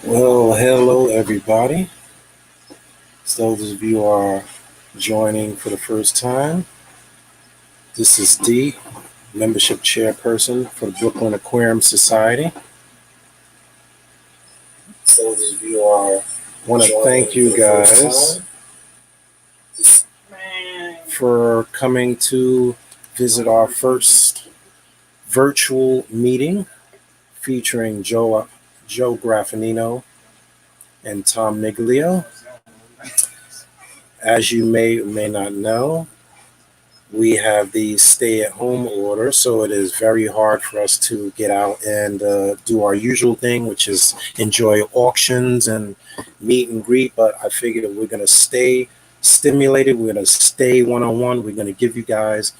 Well, hello everybody. So those of you are joining for the first time, this is Dee, membership chairperson for the Brooklyn Aquarium Society. So those of you are want to thank you guys for coming to visit our first virtual meeting featuring Joe Graffagnino and Tom Miglio. As you may or may not know, we have the stay at home order, so it is very hard for us to get out and do our usual thing, which is enjoy auctions and meet and greet. But I figured that we're going to stay stimulated, we're going to stay one on one, we're going to give you guys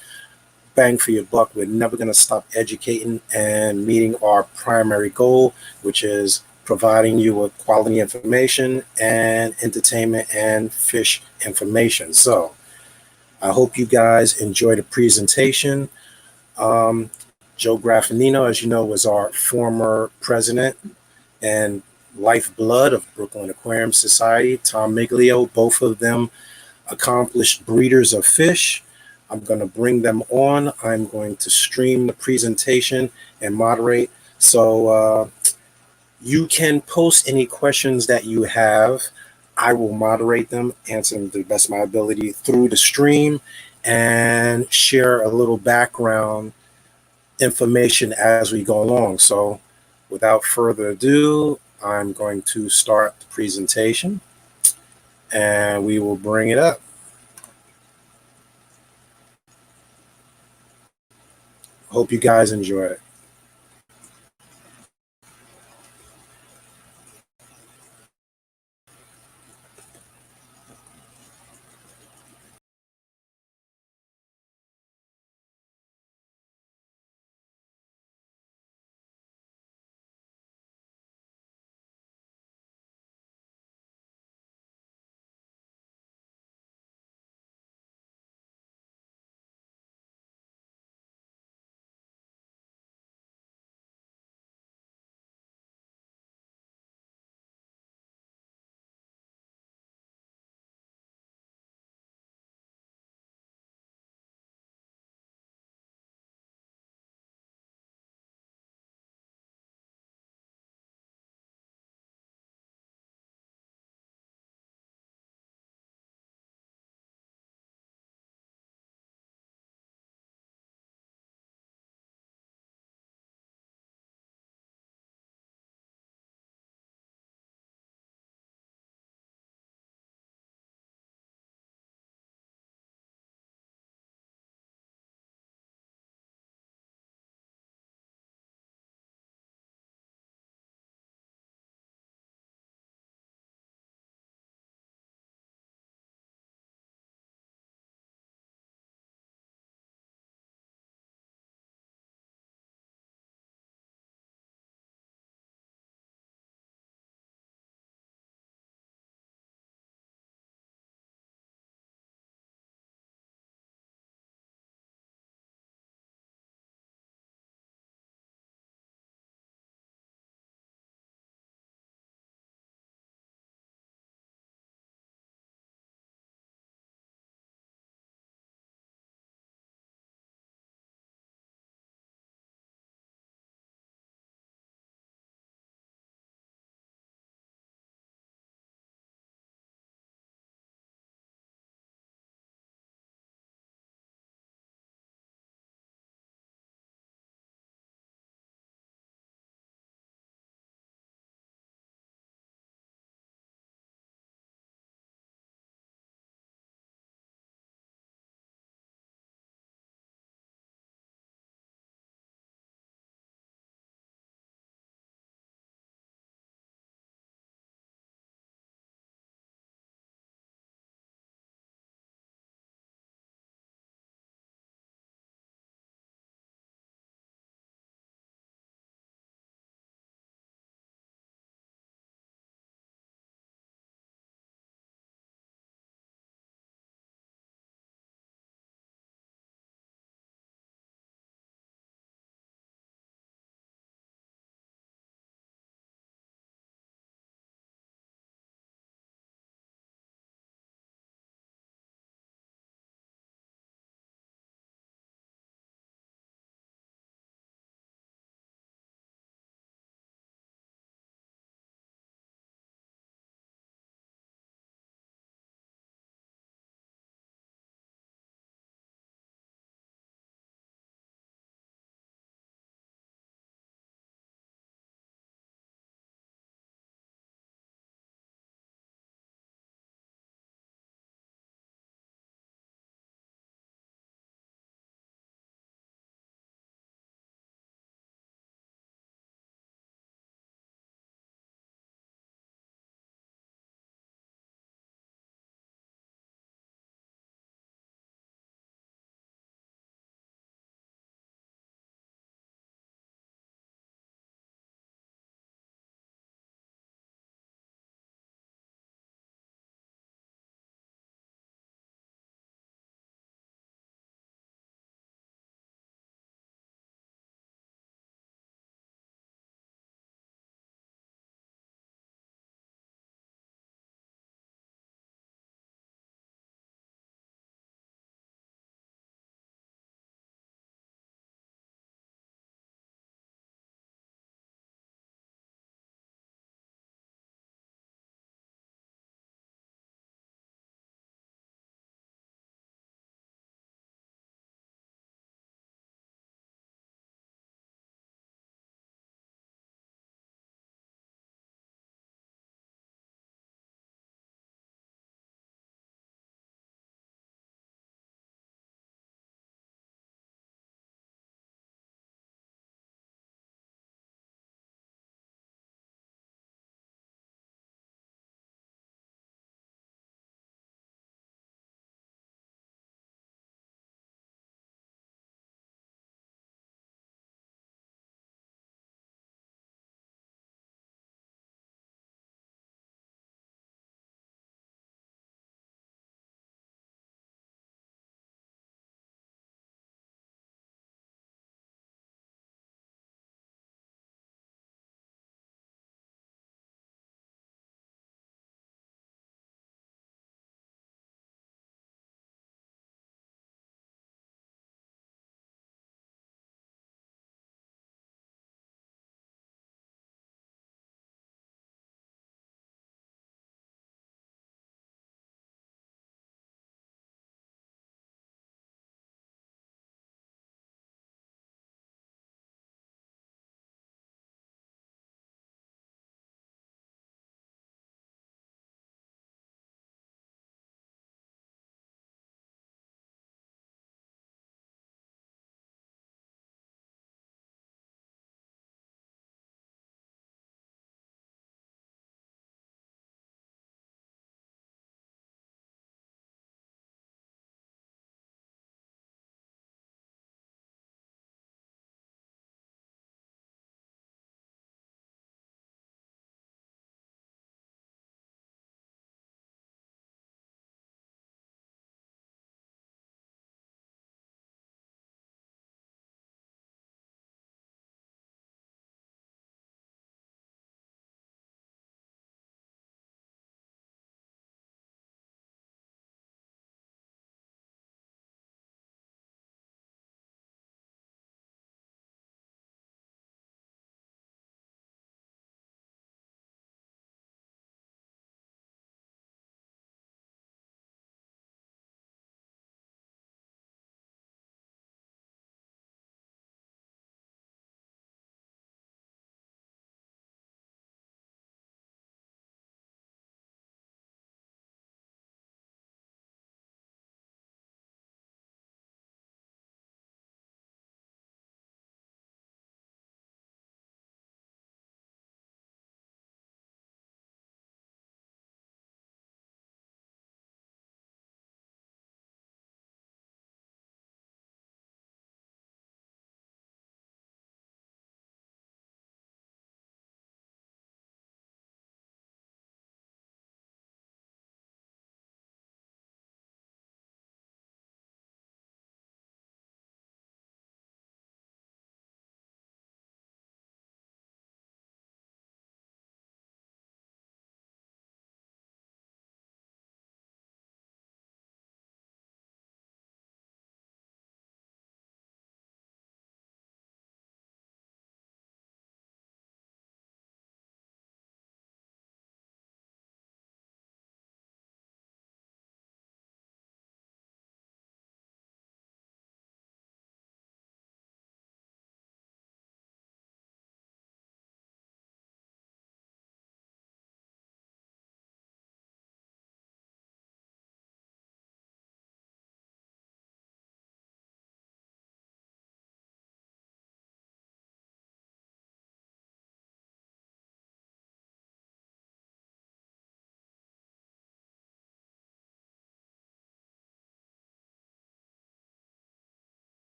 bang for your buck. We're never going to stop educating and meeting our primary goal, which is providing you with quality information and entertainment and fish information. So, I hope you guys enjoy the presentation. Um, Joe Graffagnino, as you know, was our former president and lifeblood of Brooklyn Aquarium Society. Tom Miglio, both of them accomplished breeders of fish. I'm going to bring them on. I'm going to stream the presentation and moderate. So you can post any questions that you have. I will moderate them, answer them to the best of my ability through the stream, and share a little background information as we go along. So, without further ado, I'm going to start the presentation and we will bring it up. Hope you guys enjoy it.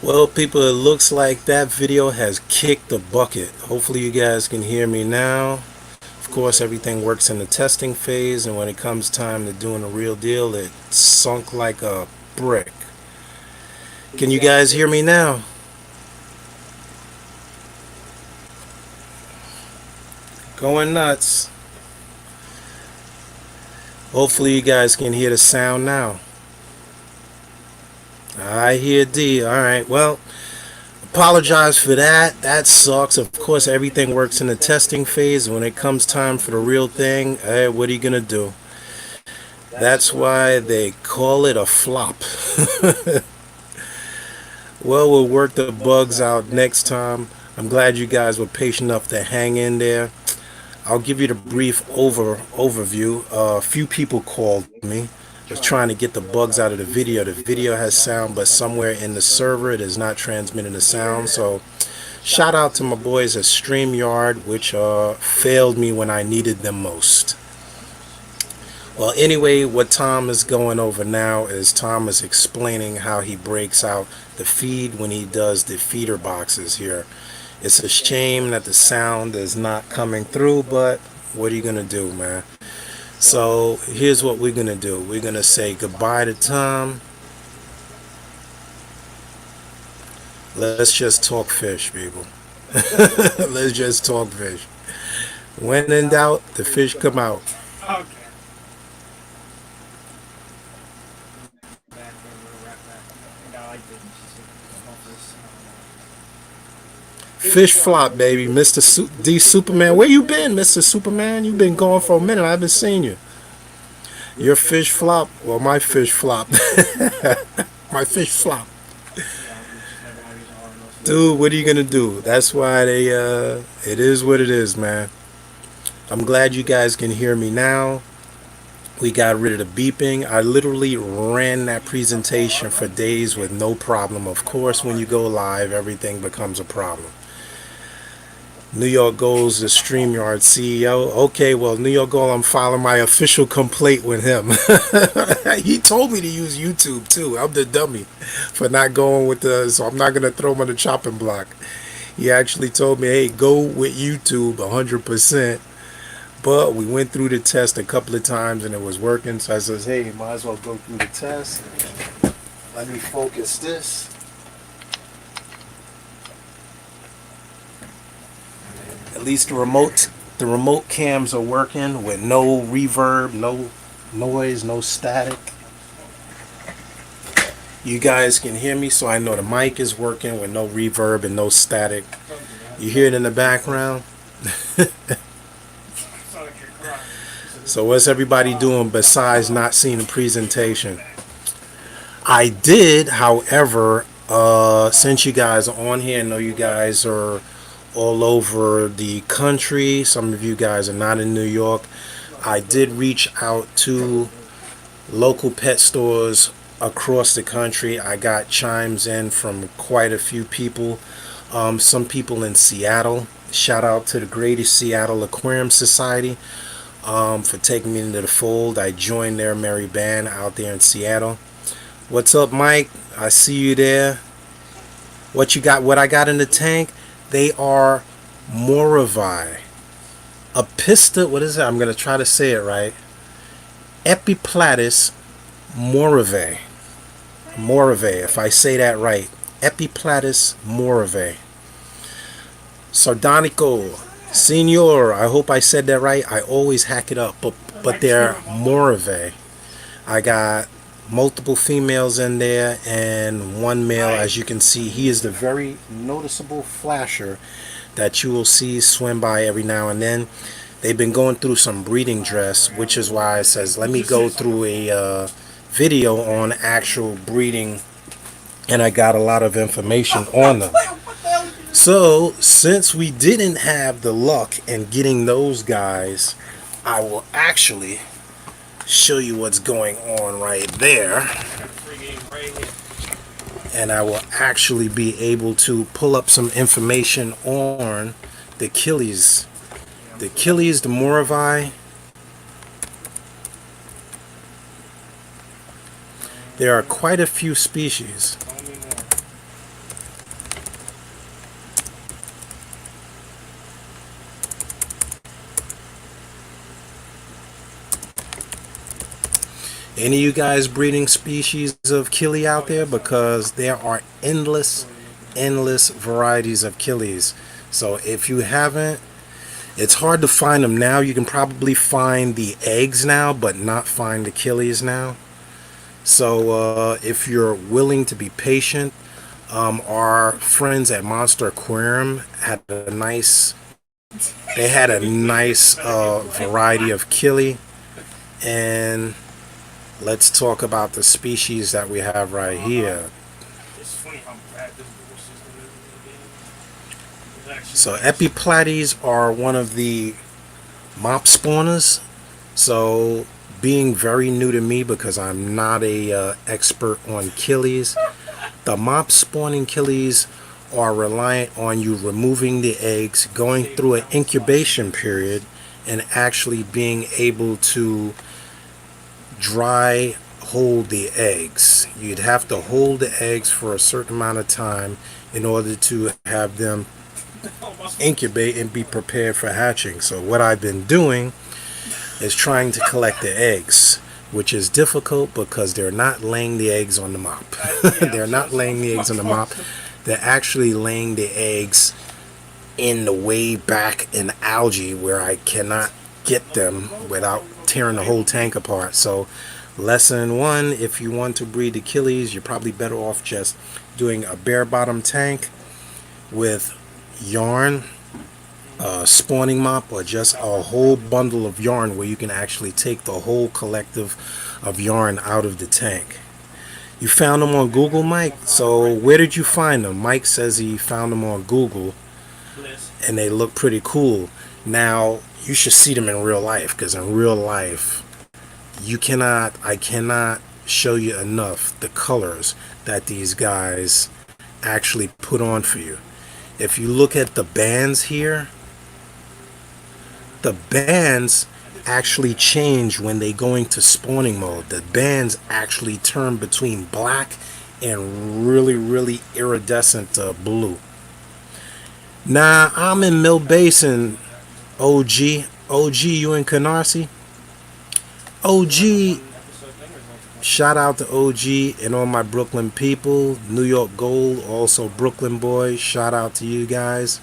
Well, people, it looks like that video has kicked the bucket. Hopefully you guys can hear me now. Of course, everything works in the testing phase, and when it comes time to doing the real deal, it sunk like a brick. Can you guys hear me now? Going nuts. Hopefully you guys can hear the sound now. I hear D. Alright, well, apologize for that. That sucks. Of course, everything works in the testing phase. When it comes time for the real thing, hey, what are you going to do? That's why they call it a flop. Well, we'll work the bugs out next time. I'm glad you guys were patient enough to hang in there. I'll give you the brief overview. A few people called me. Was trying to get the bugs out of the video. The video has sound, but somewhere in the server it is not transmitting the sound. So shout out to my boys at StreamYard, which failed me when I needed them most. Well, anyway, what Tom is going over now is Tom is explaining how he breaks out the feed when he does the feeder boxes here. It's a shame that the sound is not coming through, but what are you going to do, man? So here's what we're going to do. We're going to say goodbye to Tom. Let's just talk fish, people. Let's just talk fish. When in doubt, the fish come out. Fish flop, baby. Mr. D Superman. Where you been, Mr. Superman? You been gone for a minute. I haven't seen you. Your fish flop? Well, my fish flop. My fish flop. Dude, what are you gonna do? That's why it is what it is, man. I'm glad you guys can hear me now. We got rid of the beeping. I literally ran that presentation for days with no problem. Of course, when you go live, everything becomes a problem. New York Goals, the StreamYard CEO. Okay, well, New York Goal, I'm filing my official complaint with him. He told me to use YouTube, too. I'm the dummy for not going with so I'm not going to throw him on the chopping block. He actually told me, hey, go with YouTube 100%. But we went through the test a couple of times and it was working. So I says, hey, might as well go through the test. Let me focus this. At least the remote cams are working with no reverb, no noise, no static. You guys can hear me, so I know the mic is working with no reverb and no static. You hear it in the background? So what's everybody doing besides not seeing the presentation? I did, however, since you guys are on here, I know you guys are all over the country. Some of you guys are not in New York. I did reach out to local pet stores across the country. I got chimes in from quite a few people. Some people in Seattle. Shout out to the greatest Seattle Aquarium Society for taking me into the fold. I joined their merry band out there in Seattle. What's up, Mike? I see you there. What you got? What I got in the tank? They are Moravi. Apista, what is it? I'm going to try to say it right. Epiplatus Moravi. Moravi, if I say that right. Epiplatus Moravi. Sardonico. Senor, I hope I said that right. I always hack it up, but they're Moravi. I got multiple females in there and one male. As you can see, he is the very noticeable flasher that you will see swim by every now and then. They've been going through some breeding dress, which is why it says let me go through a video on actual breeding, and I got a lot of information on them. So since we didn't have the luck in getting those guys, I will actually show you what's going on right there, and I will actually be able to pull up some information on the Achilles, the Moravi. There are quite a few species. Any of you guys breeding species of Kili out there? Because there are endless varieties of Kilis. So if you haven't, it's hard to find them now. You can probably find the eggs now, but not find the Kilis now. So if you're willing to be patient, our friends at Monster Aquarium had a nice, they had a nice variety of Kili, and let's talk about the species that we have right here. So Epiplates are one of the mop spawners. So being very new to me because I'm not a expert on Kilis, the mop spawning Kilis are reliant on you removing the eggs, going through an incubation period, and actually being able to dry hold the eggs. You'd have to hold the eggs for a certain amount of time in order to have them incubate and be prepared for hatching. So what I've been doing is trying to collect the eggs, which is difficult because they're not laying the eggs on the mop. They're not laying the eggs on the mop. They're actually laying the eggs in the way back in algae where I cannot get them without tearing the whole tank apart. So lesson one, if you want to breed the Kilis, you're probably better off just doing a bare bottom tank with yarn, spawning mop, or just a whole bundle of yarn where you can actually take the whole collective of yarn out of the tank. You found them on Google, Mike? So where did you find them? Mike says he found them on Google and they look pretty cool. Now you should see them in real life, because in real life I cannot show you enough the colors that these guys actually put on for you. If you look at the bands here, the bands actually change when they go into spawning mode. The bands actually turn between black and really iridescent blue. Now I'm in Mill Basin, OG, you in Canarsie? OG, shout out to OG and all my Brooklyn people. New York Gold, also Brooklyn boys, shout out to you guys.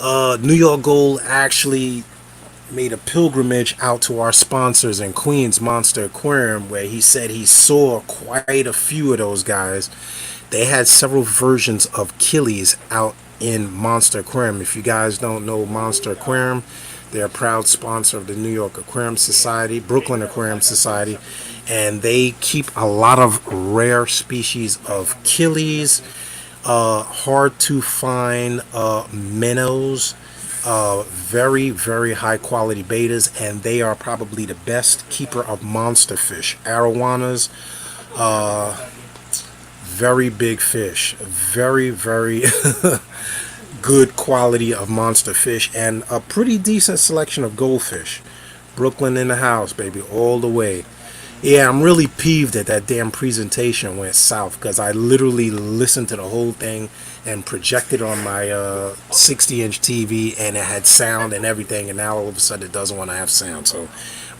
New York Gold actually made a pilgrimage out to our sponsors in Queens, Monster Aquarium, where he said he saw quite a few of those guys. They had several versions of Kilis out in Monster Aquarium. If you guys don't know Monster Aquarium, they're a proud sponsor of the New York Aquarium Society, Brooklyn Aquarium Society, and they keep a lot of rare species of Kilis, hard to find minnows, very high quality betas, and they are probably the best keeper of monster fish. Arowanas, very big fish, very good quality of monster fish, and a pretty decent selection of goldfish. Brooklyn in the house, baby, all the way. Yeah, I'm really peeved that that damn presentation went south, because I literally listened to the whole thing and projected on my 60-inch TV, and it had sound and everything, and now all of a sudden it doesn't want to have sound. So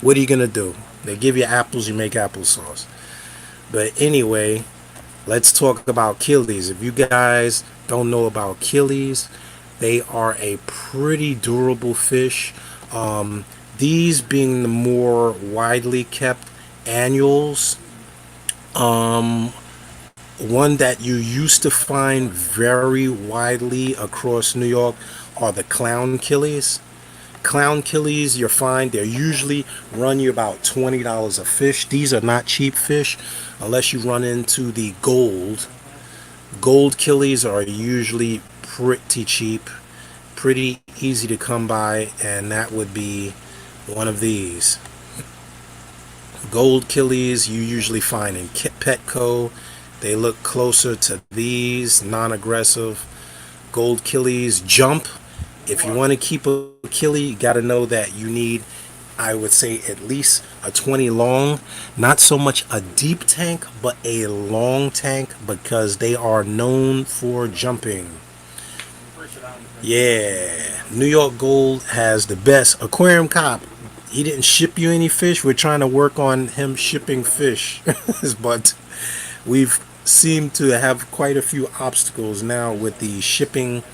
what are you going to do? They give you apples, you make applesauce. But anyway, let's talk about Kilis. If you guys don't know about Kilis, they are a pretty durable fish. These being the more widely kept annuals. One that you used to find very widely across New York are the clown Kilis. Clown Kilis, you'll find they're usually run you about $20 a fish. These are not cheap fish unless you run into the gold. Gold Kilis are usually pretty cheap, pretty easy to come by, and that would be one of these. Gold Kilis you usually find in Petco. They look closer to these, non-aggressive. Gold Kilis jump. If you want to keep a Kili, you got to know that you need, I would say, at least a 20 long. Not so much a deep tank, but a long tank, because they are known for jumping. Yeah, New York Gold has the best aquarium cop. He didn't ship you any fish. We're trying to work on him shipping fish, but we've seemed to have quite a few obstacles now with the shipping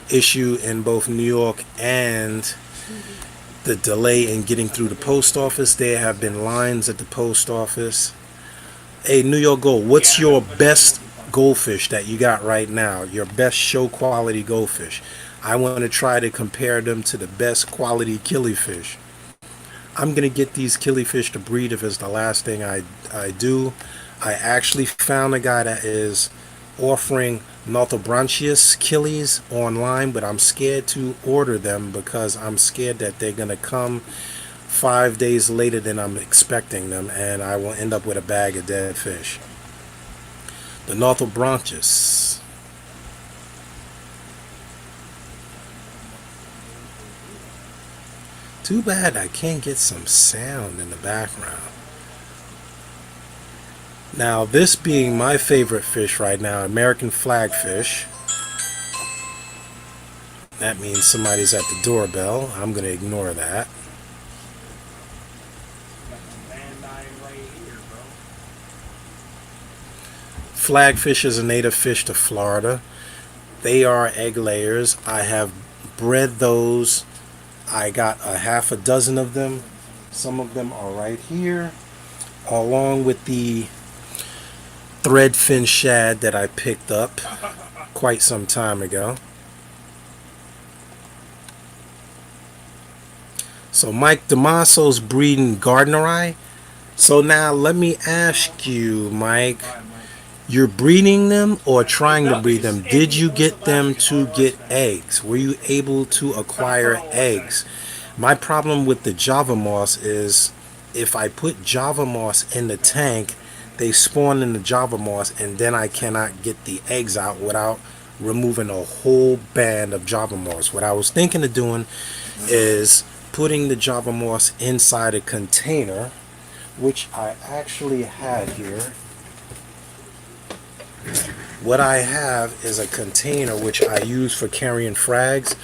issue in both New York and the delay in getting through the post office. There have been lines at the post office. Hey, New York Gold, what's your best goldfish that you got right now? Your best show quality goldfish. I want to try to compare them to the best quality killifish. I'm going to get these killifish to breed if it's the last thing I do. I actually found a guy that is offering Northobranchius killies online, but I'm scared to order them because I'm scared that they're going to come 5 days later than I'm expecting them, and I will end up with a bag of dead fish. The Northobranchius. Too bad I can't get some sound in the background. Now, this being my favorite fish right now, American flagfish. That means somebody's at the doorbell. I'm going to ignore that. Flagfish is a native fish to Florida. They are egg layers. I have bred those. I got a half a dozen of them. Some of them are right here, along with the threadfin shad that I picked up quite some time ago. So Mike Damaso's breeding Gardneri. So now let me ask you, Mike, you're breeding them or trying to breed them? Did you get them to get eggs? Were you able to acquire eggs? My problem with the Java moss is if I put Java moss in the tank, they spawn in the Java moss, and then I cannot get the eggs out without removing a whole band of Java moss. What I was thinking of doing is putting the Java moss inside a container, which I actually had here. What I have is a container which I use for carrying frags.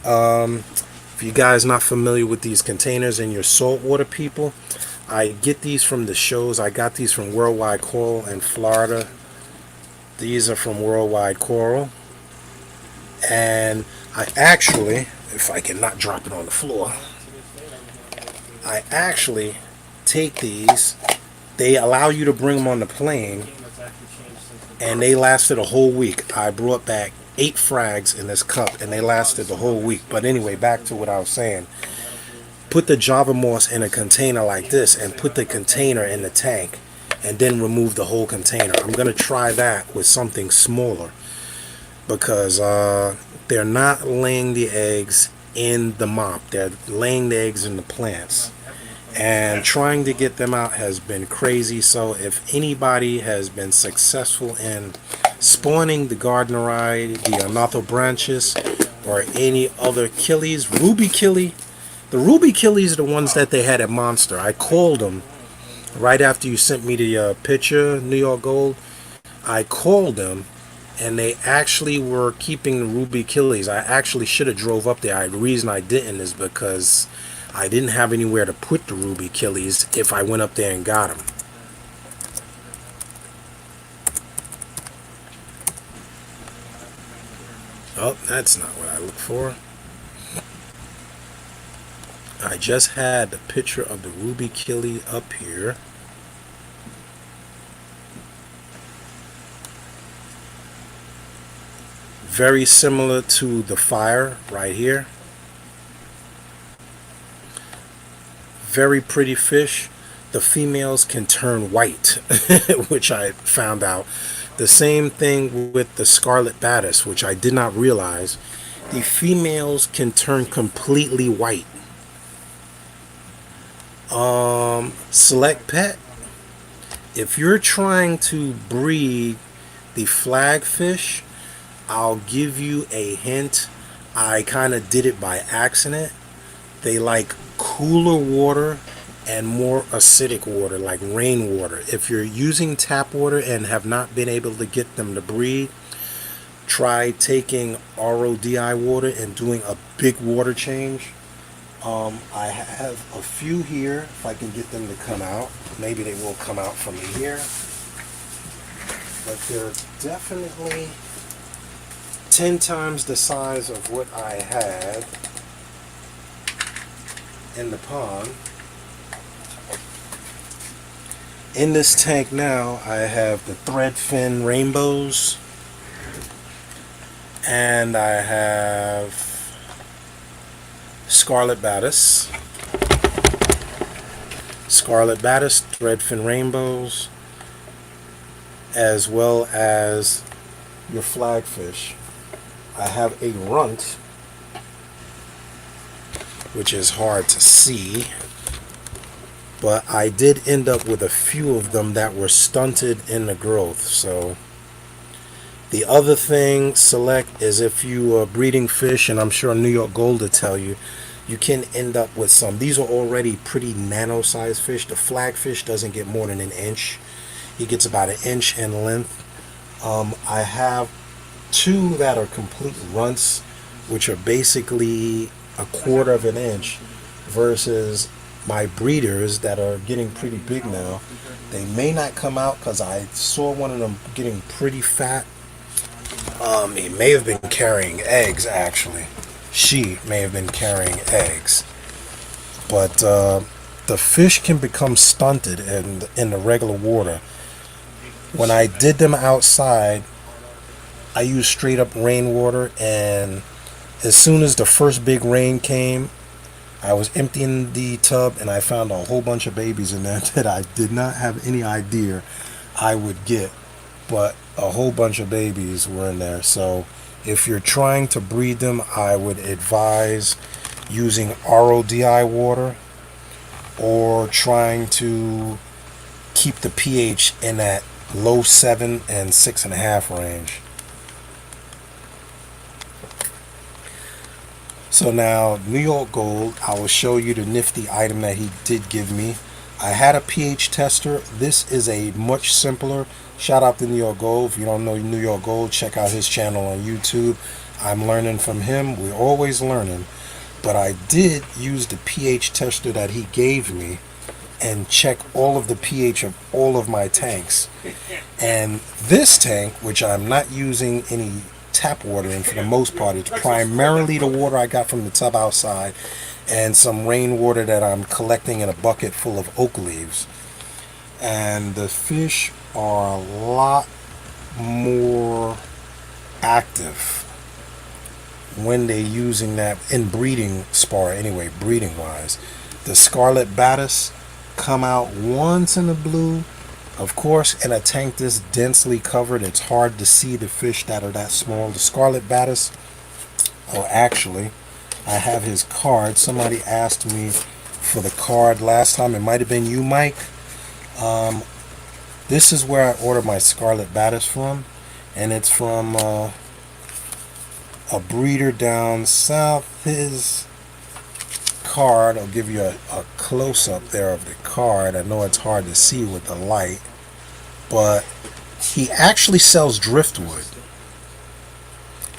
If you guys not familiar with these containers and you're saltwater people, I get these from the shows. I got these from Worldwide Coral in Florida. These are from Worldwide Coral. And I actually, if I can not drop it on the floor, I actually take these. They allow you to bring them on the plane, and they lasted a whole week. I brought back 8 frags in this cup, and they lasted the whole week. But anyway, back to what I was saying. Put the Java moss in a container like this, and put the container in the tank, and then remove the whole container. I'm going to try that with something smaller, because they're not laying the eggs in the mop. They're laying the eggs in the plants. And trying to get them out has been crazy. So if anybody has been successful in spawning the Gardneri, the Northobranchius, or any other killies, ruby killie, the ruby killies are the ones that they had at Monster. I called them right after you sent me the picture, New York Gold. I called them, and they actually were keeping the ruby killies. I actually should have drove up there. The reason I didn't is because I didn't have anywhere to put the ruby killies if I went up there and got them. Oh, that's not what I look for. I just had the picture of the ruby killie up here. Very similar to the fire right here. Very pretty fish. The females can turn white, which I found out. The same thing with the scarlet batis, which I did not realize. The females can turn completely white. Select pet. If you're trying to breed the flagfish, I'll give you a hint. I kind of did it by accident. They like cooler water and more acidic water, like rainwater. If you're using tap water and have not been able to get them to breed, try taking RODI water and doing a big water change. I have a few here. If I can get them to come out, maybe they will come out from here. But they're definitely 10 times the size of what I had in the pond. In this tank now, I have the threadfin rainbows, and I have scarlet batis, threadfin rainbows, as well as your flagfish. I have a runt, which is hard to see, but I did end up with a few of them that were stunted in the growth. So the other thing, Select, is if you are breeding fish, and I'm sure New York Gold will tell you, you can end up with some. These are already pretty nano-sized fish. The flagfish doesn't get more than an inch. He gets about an inch in length. I have two that are complete runts, which are basically a quarter of an inch, versus my breeders that are getting pretty big now. They may not come out because I saw one of them getting pretty fat. He may have been carrying eggs, actually. She may have been carrying eggs. But the fish can become stunted in the regular water. When I did them outside, I used straight up rainwater, and as soon as the first big rain came, I was emptying the tub and I found a whole bunch of babies in there that I did not have any idea I would get, but a whole bunch of babies were in there. So if you're trying to breed them, I would advise using RODI water, or trying to keep the pH in that low 7 and 6.5 range. So now, New York Gold, I will show you the nifty item that he did give me. I had a pH tester. This is a much simpler. Shout out to New York Gold. If you don't know New York Gold, check out his channel on YouTube. I'm learning from him. We're always learning. But I did use the pH tester that he gave me and check all of the pH of all of my tanks. And this tank, which I'm not using any tap water in for the most part, it's primarily the water I got from the tub outside and some rainwater that I'm collecting in a bucket full of oak leaves. And the fish are a lot more active when they're using that in breeding spar anyway, breeding wise. The scarlet batis come out once in the blue. Of course, in a tank this densely covered, it's hard to see the fish that are that small. The scarlet batis, oh, actually, I have his card. Somebody asked me for the card last time. It might have been you, Mike. This is where I ordered my scarlet batis from, and it's from a breeder down south. His card, I'll give you a close-up there of the card. I know it's hard to see with the light, but he actually sells driftwood,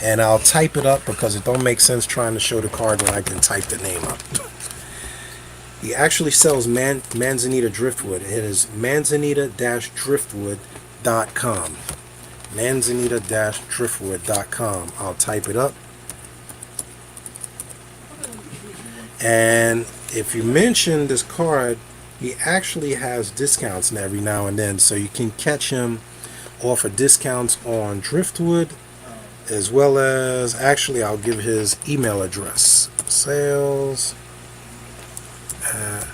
and I'll type it up because it don't make sense trying to show the card when I can type the name up. He actually sells Manzanita driftwood. It is manzanita-driftwood.com. manzanita-driftwood.com. I'll type it up. And if you mention this card, he actually has discounts every now and then, so you can catch him offer discounts on driftwood, as well as, actually, I'll give his email address: sales at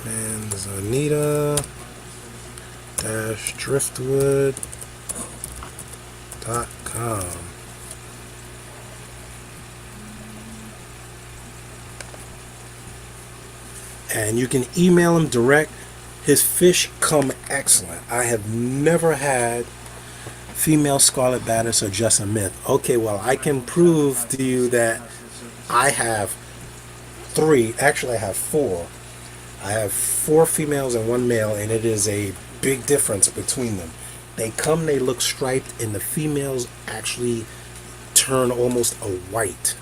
manzanita-driftwood.com. And you can email him direct. His fish come excellent. I have never had female scarlet batis are just a myth. Okay, well, I can prove to you that I have three. Actually, I have four. I have four females and one male, and it is a big difference between them. They look striped, and the females actually turn almost a white.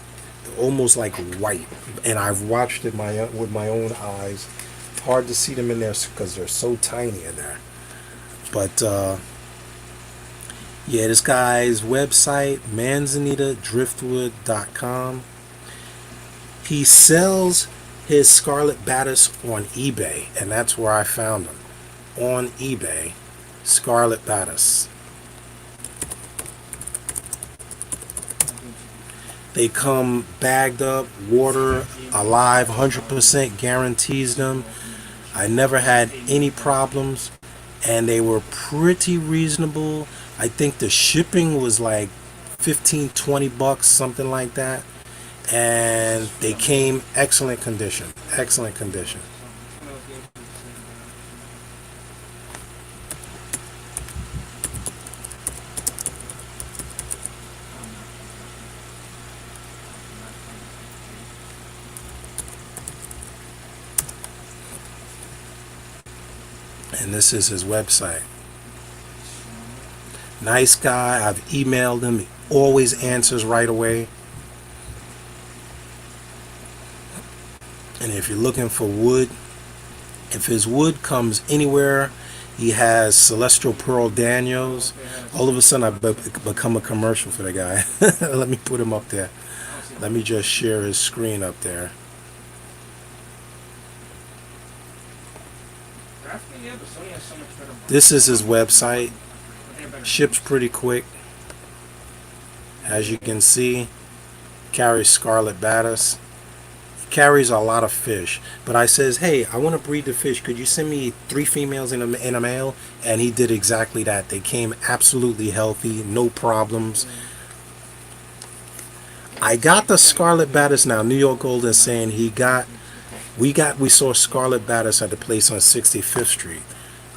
almost like white. And I've watched it with my own eyes. Hard to see them in there because they're so tiny in there. But yeah, this guy's website, manzanitadriftwood.com. He sells his Scarlet Batis on eBay, and that's where I found him. On eBay, Scarlet Batis. They come bagged up, water, alive, 100% guarantees them. I never had any problems, and they were pretty reasonable. I think the shipping was like 15-20 bucks, something like that. And they came excellent condition. Excellent condition. And this is his website. Nice guy. I've emailed him. He always answers right away. And if you're looking for wood, if his wood comes anywhere, he has Celestial Pearl Daniels. All of a sudden, I've become a commercial for the guy. Let me put him up there. Let me just share his screen up there. This is his website. Ships pretty quick. As you can see, carries Scarlet Batis. Carries a lot of fish, but I says, hey, I want to breed the fish, could you send me 3 females in a male? And he did exactly that. They came absolutely healthy, no problems. I got the Scarlet Batis now. New York Gold is saying we saw Scarlet Batis at the place on 65th Street.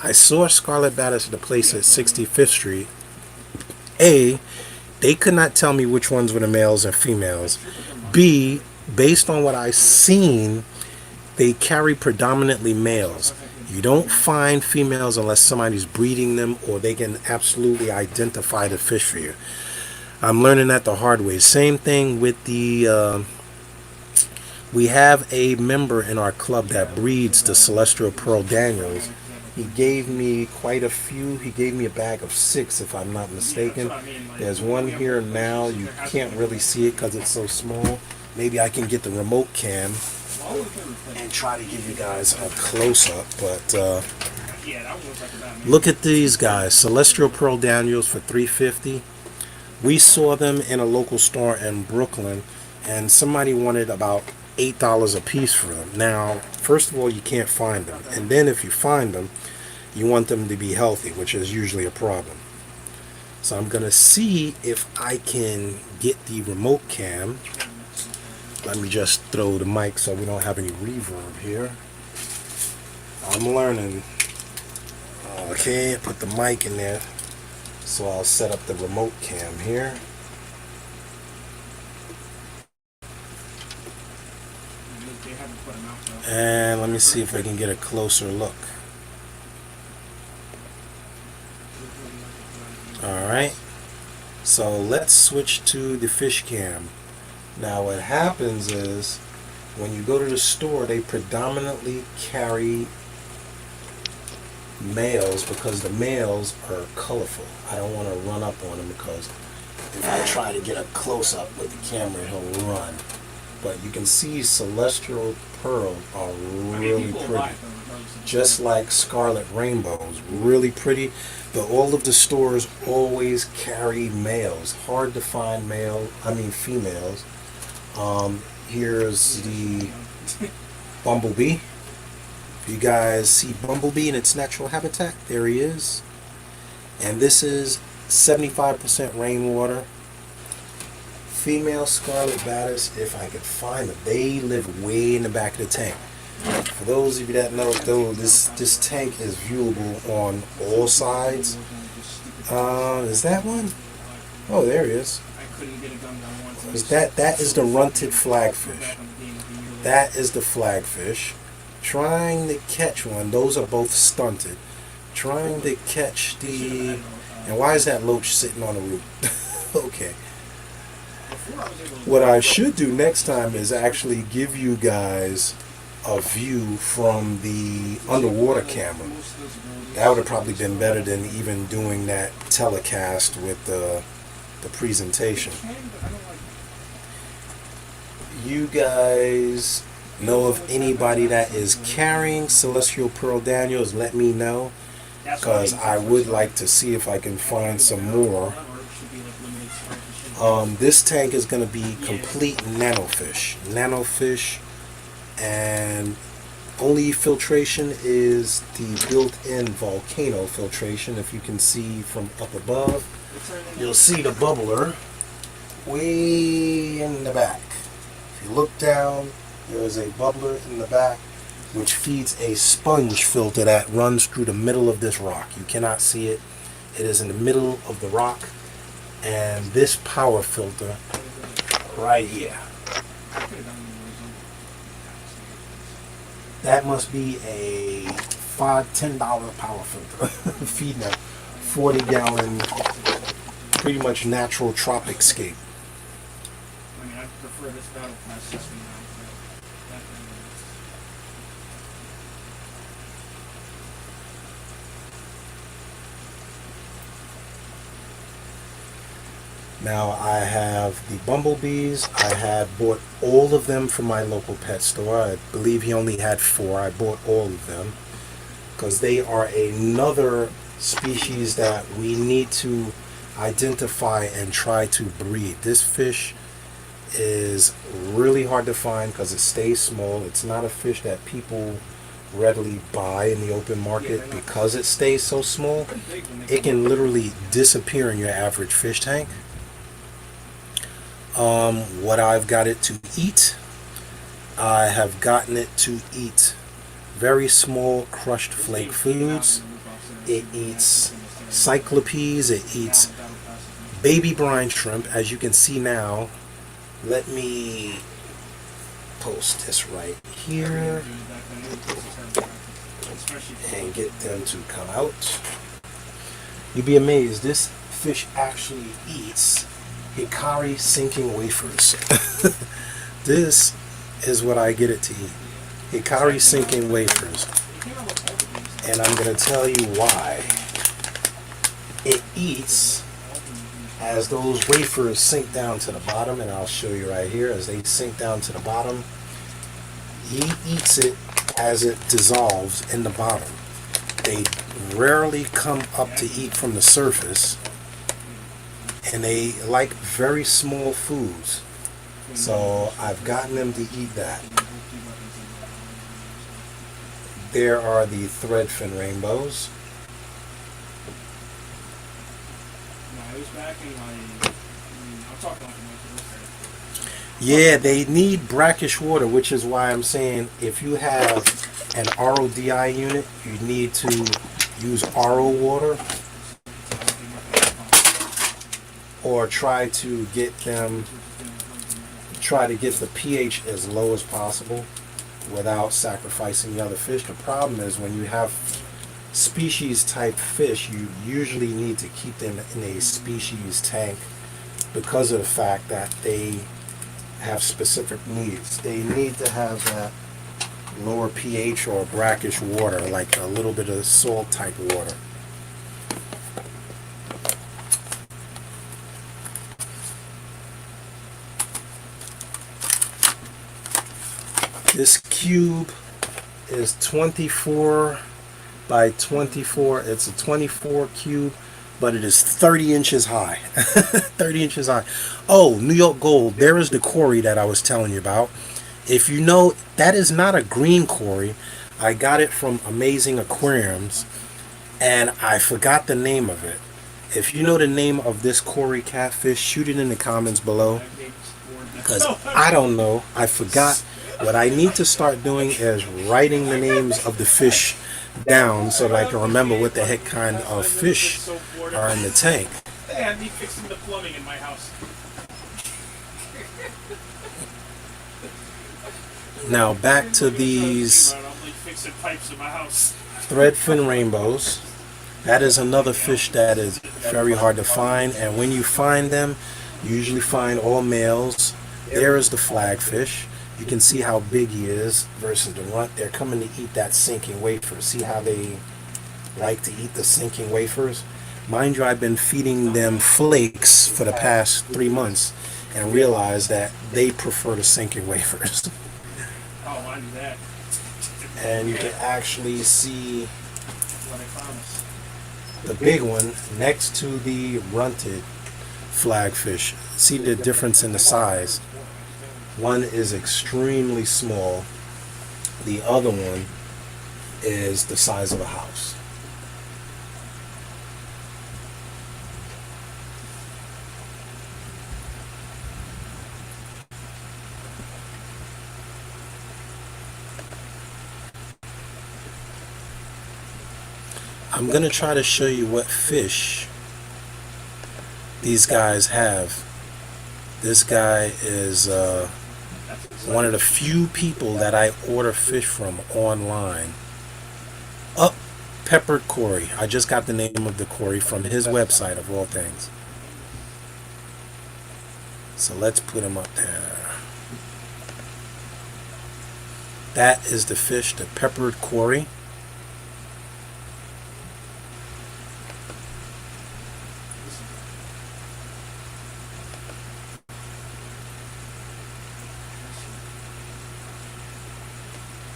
I saw Scarlet Batis at the place at 65th Street. A, they could not tell me which ones were the males and females. B, based on what I've seen, they carry predominantly males. You don't find females unless somebody's breeding them or they can absolutely identify the fish for you. I'm learning that the hard way. Same thing with the... we have a member in our club that breeds the Celestial Pearl Daniels. He gave me quite a few. He gave me a bag of 6, if I'm not mistaken. There's one here now. You can't really see it because it's so small. Maybe I can get the remote cam and try to give you guys a close-up. But look at these guys. Celestial Pearl Daniels for $3.50. We saw them in a local store in Brooklyn, and somebody wanted about $8 a piece for them. Now, first of all, you can't find them. And then if you find them, you want them to be healthy, which is usually a problem. So I'm going to see if I can get the remote cam. Let me just throw the mic so we don't have any reverb here. I'm learning. Okay, put the mic in there. So I'll set up the remote cam here. And let me see if I can get a closer look. Alright. So let's switch to the fish cam. Now what happens is when you go to the store, they predominantly carry males because the males are colorful. I don't want to run up on them because if I try to get a close-up with the camera, he'll run. But you can see Celestial Pearl are really pretty. Just like Scarlet Rainbows, really pretty. But all of the stores always carry males. Hard to find females. Here's the Bumblebee. If you guys see Bumblebee in its natural habitat, there he is. And this is 75% rainwater. Female Scarlet Batis, if I could find them. They live way in the back of the tank. For those of you that know, though, this tank is viewable on all sides. Is that one? Oh, there he is. That is the runted flagfish. That is the flagfish. Trying to catch one. Those are both stunted. Trying to catch the... And why is that loach sitting on the root? Okay. What I should do next time is actually give you guys a view from the underwater camera. That would have probably been better than even doing that telecast with the presentation. You guys know of anybody that is carrying Celestial Pearl Daniels? Let me know, because I would like to see if I can find some more. This tank is going to be complete nanofish, and only filtration is the built-in volcano filtration. If you can see from up above, you'll see the bubbler way in the back. If you look down, there is a bubbler in the back which feeds a sponge filter that runs through the middle of this rock. You cannot see it. It is in the middle of the rock. And this power filter right here, that must be a $10 power filter feeding a 40-gallon, pretty much natural tropic scape. I mean, I prefer this battle class system now. Now I have the bumblebees. I had bought all of them from my local pet store. I believe he only had 4. I bought all of them because they are another species that we need to identify and try to breed. This fish is really hard to find because it stays small. It's not a fish that people readily buy in the open market because it stays so small. It can literally disappear in your average fish tank. What I've got it to eat, I have gotten it to eat very small crushed flake foods. It eats cyclopes, it eats baby brine shrimp. As you can see now, let me post this right here and get them to come out. You'd be amazed, this fish actually eats hikari sinking wafers. This is what I get it to eat. Hikari sinking wafers. And I'm going to tell you why. It eats as those wafers sink down to the bottom, and I'll show you right here as they sink down to the bottom. He eats it as it dissolves in the bottom. They rarely come up to eat from the surface, and they like very small foods. So I've gotten them to eat that. There are the threadfin rainbows. Yeah, they need brackish water, which is why I'm saying if you have an RODI unit, you need to use RO water, or try to get the pH as low as possible without sacrificing the other fish. The problem is when you have species type fish, you usually need to keep them in a species tank because of the fact that they have specific needs. They need to have that lower pH or brackish water, like a little bit of salt type water. This cube is 24 by 24. It's a 24 cube, but it is 30 inches high. 30 inches high. Oh, New York Gold. There is the Cory that I was telling you about. If you know, that is not a green Cory. I got it from Amazing Aquariums, and I forgot the name of it. If you know the name of this Cory catfish, shoot it in the comments below, because I don't know. I forgot. What I need to start doing is writing the names of the fish down so that I can remember what the heck kind of fish are in the tank. They had me fixing the plumbing in my house. Now back to these threadfin rainbows. That is another fish that is very hard to find, and when you find them, You usually find all males. There is the flagfish. You can see how big he is versus the runt. They're coming to eat that sinking wafer. See how they like to eat the sinking wafers? Mind you, I've been feeding them flakes for the past 3 months and realized that they prefer the sinking wafers. Oh, I knew that. And you can actually see What I promised. the big one next to the runted flagfish. See the difference in the size. One is extremely small. The other one is the size of a house. I'm going to try to show you what fish these guys have. This guy is one of the few people that I order fish from online. Oh, Peppered Cory. I just got the name of the Cory from his website, of all things. So let's put him up there. That is the fish, the Peppered Cory.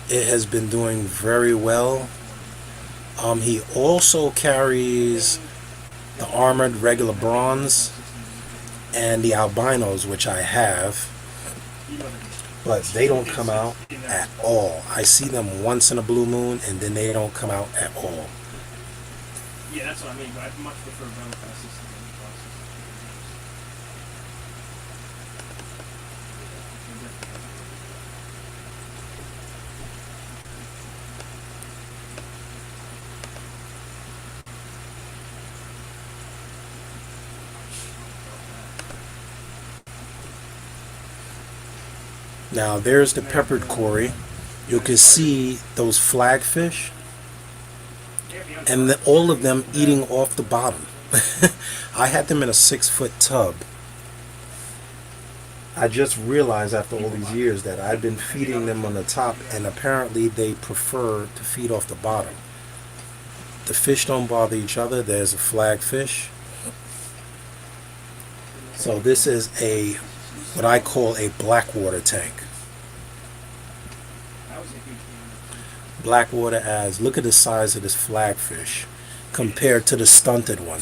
It has been doing very well. He also carries the armored regular bronze and the albinos, which I have, but they don't come out at all. I see them once in a blue moon and then they don't come out at all. Yeah, that's what I mean, but I much prefer Belfast system than the process. Now there's the Peppered Cory. You can see those flagfish and all of them eating off the bottom. I had them in a 6-foot tub. I just realized after all these years that I've been feeding them on the top, and apparently they prefer to feed off the bottom. The fish don't bother each other. There's a flagfish. So this is what I call a blackwater tank. Blackwater as, look at the size of this flagfish compared to the stunted one.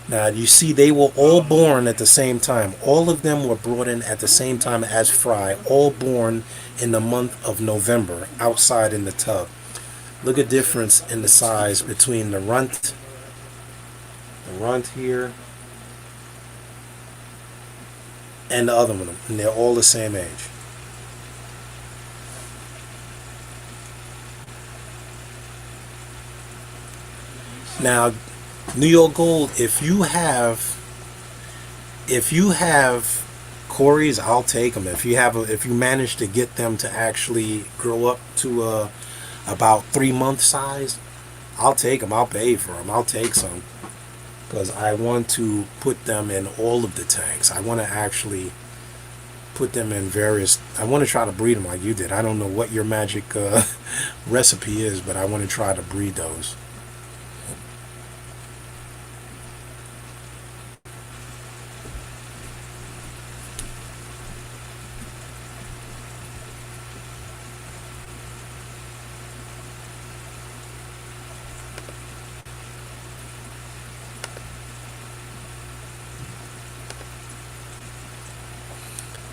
Now you see they were all born at the same time. All of them were brought in at the same time as Fry, all born in the month of November outside in the tub. Look at the difference in the size between the runt here, and the other one, and they're all the same age. Now, New York Gold, if you have Corys, I'll take them. If you manage to get them to actually grow up to about 3-month size, I'll take them. I'll pay for them. I'll take some, because I want to put them in all of the tanks. I want to actually put them in various. I want to try to breed them like you did. I don't know what your magic recipe is, but I want to try to breed those.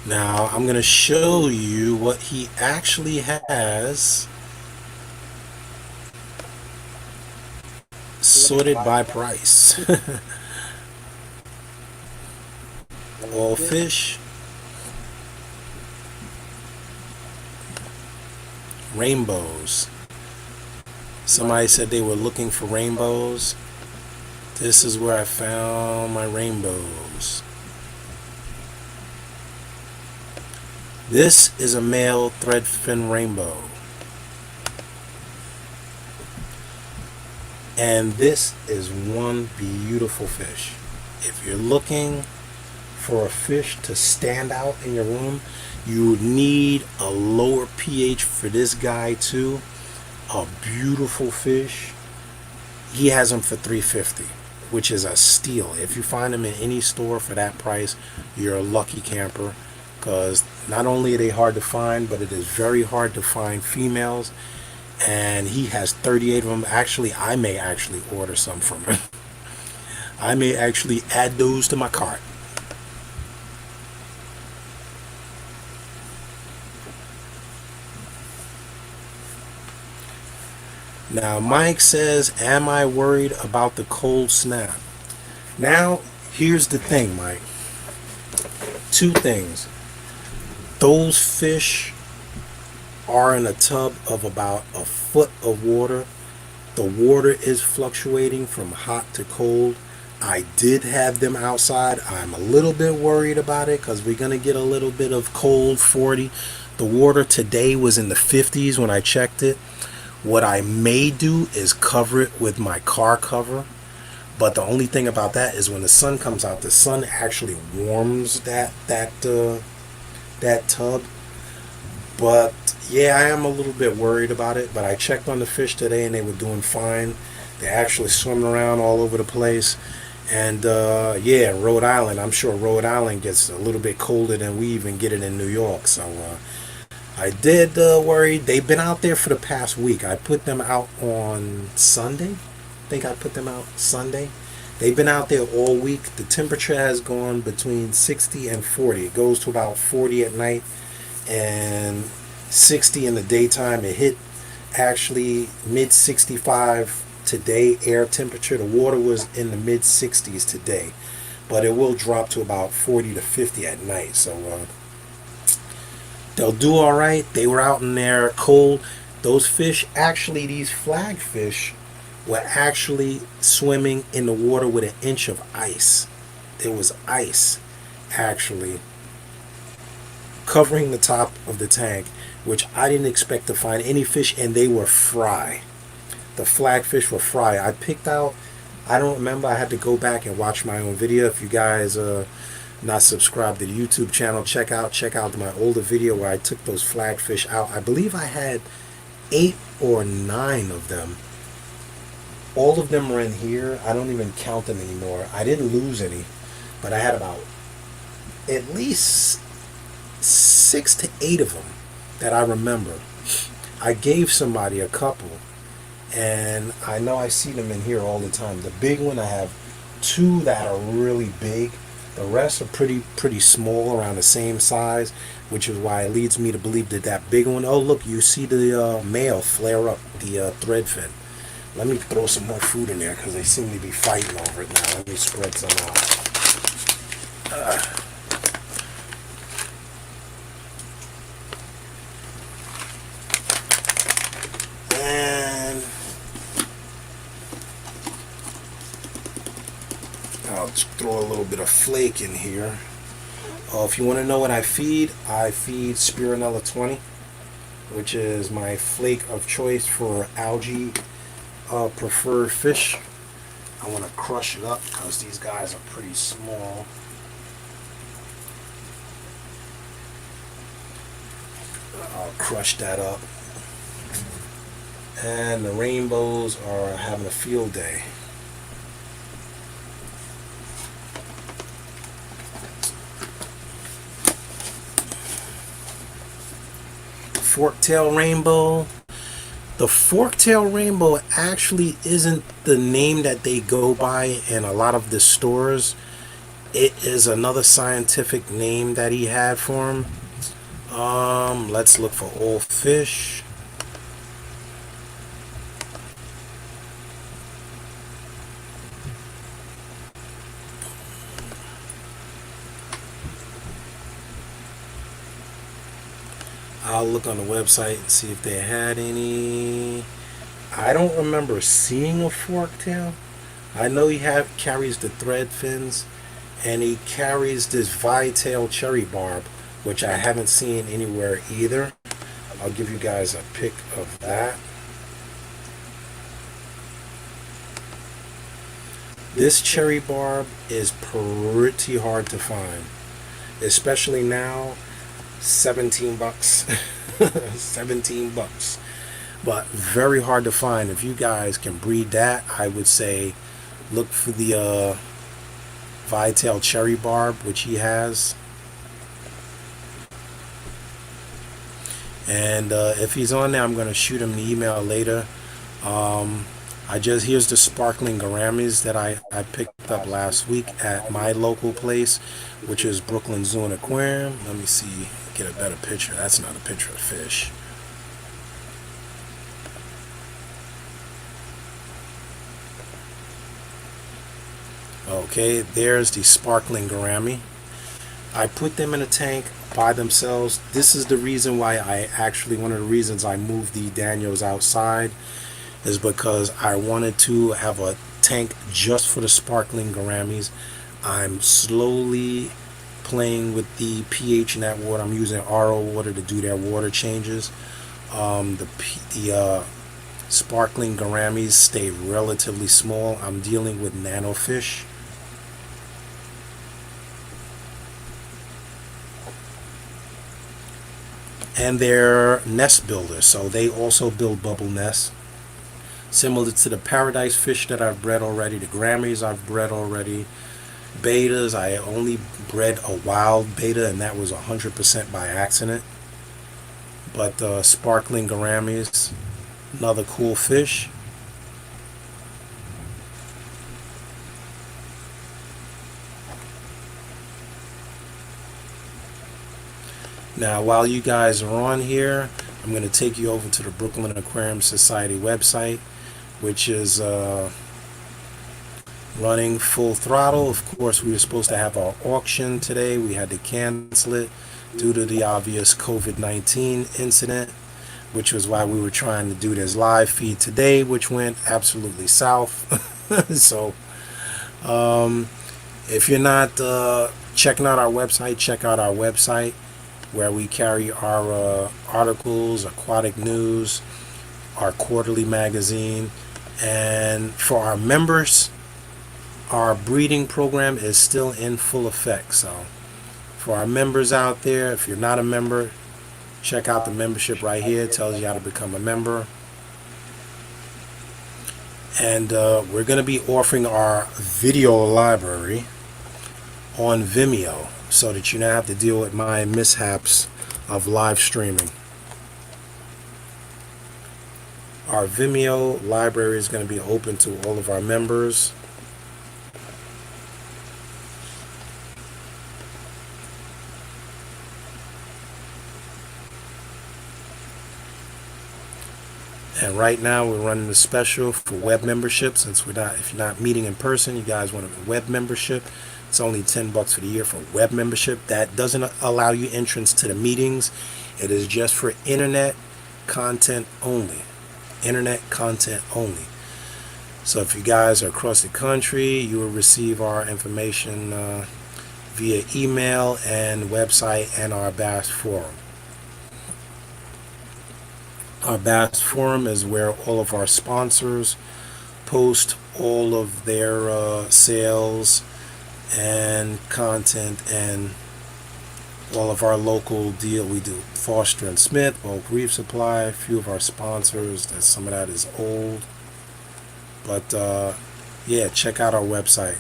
Now I'm going to show you what he actually has sorted by price. All fish, rainbows. Somebody said they were looking for rainbows. This is where I found my rainbows. This is a male threadfin rainbow. And this is one beautiful fish. If you're looking for a fish to stand out in your room, you need a lower pH for this guy too. A beautiful fish. He has them for $350, which is a steal. If you find them in any store for that price, you're a lucky camper, because not only are they hard to find, but it is very hard to find females. And he has 38 of them. Actually, I may actually order some from him. I may actually add those to my cart. Now, Mike says, am I worried about the cold snap? Now, here's the thing, Mike. Two things. Those fish are in a tub of about a foot of water. The water is fluctuating from hot to cold. I did have them outside. I'm a little bit worried about it because we're going to get a little bit of cold 40. The water today was in the 50s when I checked it. What I may do is cover it with my car cover. But the only thing about that is when the sun comes out, the sun actually warms that tub. But yeah, I am a little bit worried about it. But I checked on the fish today and they were doing fine. They're actually swimming around all over the place. And yeah, Rhode Island, I'm sure Rhode Island gets a little bit colder than we even get it in New York. So I did worry. They've been out there for the past week. I put them out on Sunday. I think I put them out Sunday. They've been out there all week. The temperature has gone between 60 and 40. It goes to about 40 at night and 60 in the daytime. It hit actually mid 65 today air temperature. The water was in the mid 60s today, but it will drop to about 40 to 50 at night. So they'll do all right. They were out in there cold. Those fish, actually, these flagfish were actually swimming in the water with an inch of ice. There was ice actually covering the top of the tank, which I didn't expect to find any fish, and they were fry. The flagfish were fry. I picked out, I don't remember, I had to go back and watch my own video. If you guys not subscribed to the YouTube channel, check out my older video where I took those flagfish out. I believe I had 8 or 9 of them. All of them were in here. I don't even count them anymore. I didn't lose any, but I had about at least 6 to 8 of them that I remember. I gave somebody a couple, and I know I see them in here all the time. The big one, I have 2 that are really big. The rest are pretty small, around the same size, which is why it leads me to believe that that big one. Oh, look, you see the male flare up, the threadfin. Let me throw some more food in there because they seem to be fighting over it now. Let me spread some out. And I'll just throw a little bit of flake in here. If you want to know what I feed Spironella 20, which is my flake of choice for algae preferred fish. I want to crush it up because these guys are pretty small. I'll crush that up. And the rainbows are having a field day. Forktail rainbow. The forktail rainbow actually isn't the name that they go by in a lot of the stores. It is another scientific name that he had for him. Let's look for all fish. I'll look on the website and see if they had any. I don't remember seeing a forktail. I know he carries the thread fins, and he carries this vitail cherry barb, which I haven't seen anywhere either. I'll give you guys a pic of that. This cherry barb is pretty hard to find. especially now. 17 bucks. 17 bucks. But very hard to find. If you guys can breed that, I would say look for the Vital Cherry Barb, which he has. And if he's on there, I'm going to shoot him an email later. Here's the sparkling gouramis that I picked up last week at my local place, which is Brooklyn Aquarium. Let me see, get a better picture. That's not a picture of fish. Okay, there's the sparkling gourami. I put them in a tank by themselves. This is the reason why one of the reasons I moved the Daniels outside is because I wanted to have a tank just for the sparkling gouramis. I'm slowly playing with the pH in that water. I'm using RO water to do their water changes. The sparkling gouramis stay relatively small. I'm dealing with nano fish. And they're nest builders, so they also build bubble nests. Similar to the paradise fish that I've bred already, the gouramis I've bred already. Betas, I only bred a wild beta, and that was 100% by accident. But sparkling gouramis, another cool fish. Now, while you guys are on here, I'm going to take you over to the Brooklyn Aquarium Society website, which is running full throttle. Of course, we were supposed to have our auction today. We had to cancel it due to the obvious COVID-19 incident, which was why we were trying to do this live feed today, which went absolutely south. So, if you're not checking out our website, check out our website, where we carry our articles, aquatic news, our quarterly magazine. And for our members, our breeding program is still in full effect. So for our members out there, if you're not a member, check out the membership right here. It tells you how to become a member. And we're going to be offering our video library on Vimeo, so that you don't have to deal with my mishaps of live streaming. Our Vimeo library is going to be open to all of our members. And right now we're running a special for web membership. Since if you're not meeting in person, you guys want a web membership. It's only $10 for the year for web membership. That doesn't allow you entrance to the meetings. It is just for internet content only. Internet content only. So if you guys are across the country, you will receive our information via email and website and our Bass Forum. Our Bass Forum is where all of our sponsors post all of their sales and content, and all of our local deal. We do Foster and Smith, Bulk Reef Supply, a few of our sponsors. That some of that is old, but yeah, check out our website,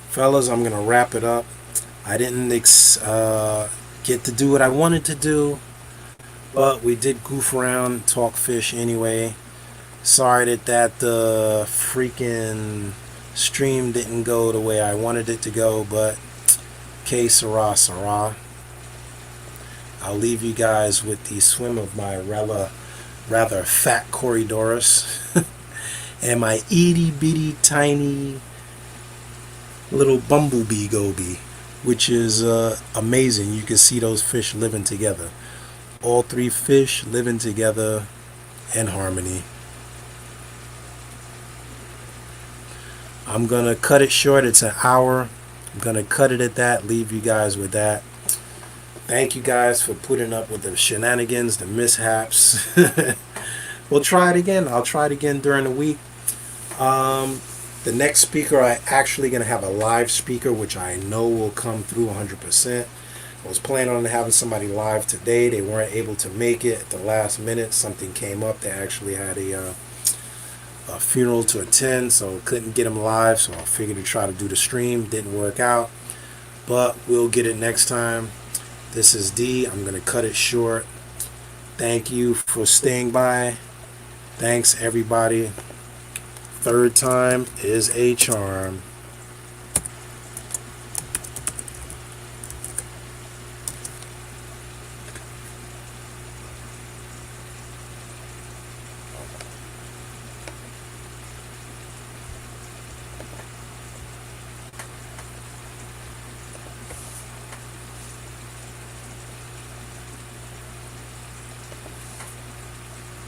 fellas. I'm gonna wrap it up. I didn't get to do what I wanted to do, but we did goof around and talk fish anyway. Sorry that freaking stream didn't go the way I wanted it to go, but que sera, sera. I'll leave you guys with the swim of my rather fat Corydoras and my itty bitty tiny little bumblebee goby, which is amazing. You can see those fish living together. All three fish living together in harmony. I'm gonna cut it short. It's an hour. I'm gonna cut it at that. Leave you guys with that. Thank you guys for putting up with the shenanigans, the mishaps. We'll try it again. I'll try it again during the week. The next speaker, I actually going to have a live speaker, which I know will come through 100%. I was planning on having somebody live today. They weren't able to make it at the last minute. Something came up. They actually had a funeral to attend, so couldn't get them live. So I figured to try to do the stream. Didn't work out, but we'll get it next time. This is D. I'm going to cut it short. Thank you for staying by. Thanks, everybody. Third time is a charm.